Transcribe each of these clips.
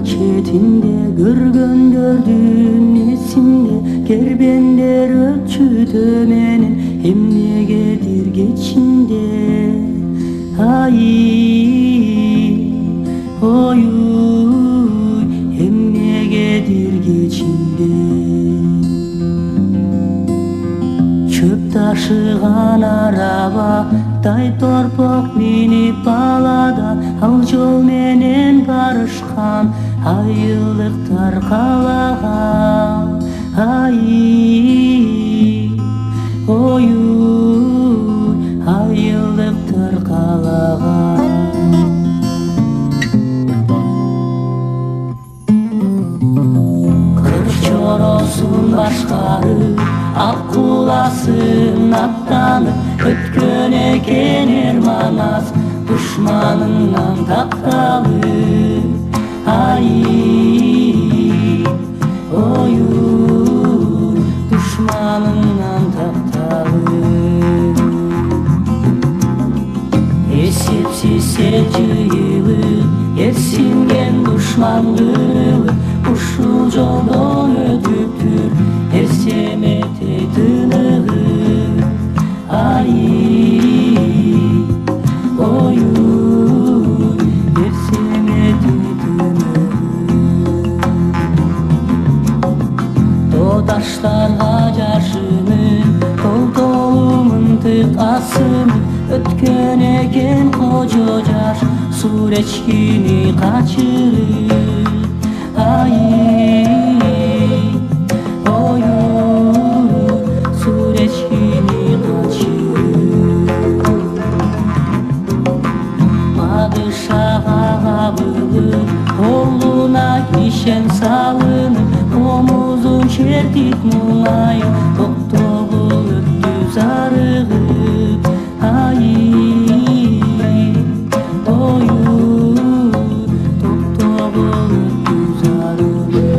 четинде көргөндөрдүн эсимде кербендер өтчүдө менен эмнегедир кечинде ай ой эмнегедир кечинде чөп ташыган арабадай торпок минип балада ал жол менен барышкан айылдыктар калага ай ой айылдыктар калага кыр чоросун башкарып ак куласын аттанып өткөн экен Эрманас душманынан такталып ай ой душманынан такталып эсепсиз сел жыйылып эрсинген душман кылып ушул жолдон өтүптүр эсеметей тыныгып ай ой эсеметей тыныгып тодаштарга жашынып толтолу мынтык асынып өткөн экен кожо жаш Суречкини качырып ай ой Суречкини качырып падышага кабылып колуна кишен салынып комузун чертип муңайып токтогул өттү зарыгып ай ой токтогул өттү зарыгып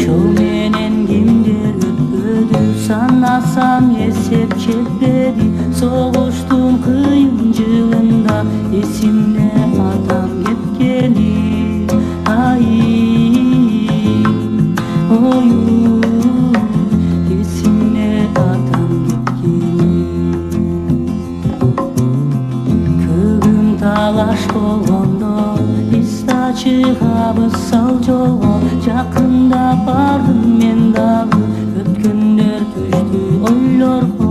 жол менен кимдер өтпөдү санасам эсеп жетпеди согуштун кыйын жылында эсимде атам кеткени ай ой эсимде атам кеткени көгүм талаш болгондо иста чыгабыз ал жолго жакында бардым мен дагы өткөндөр түштү ойлорго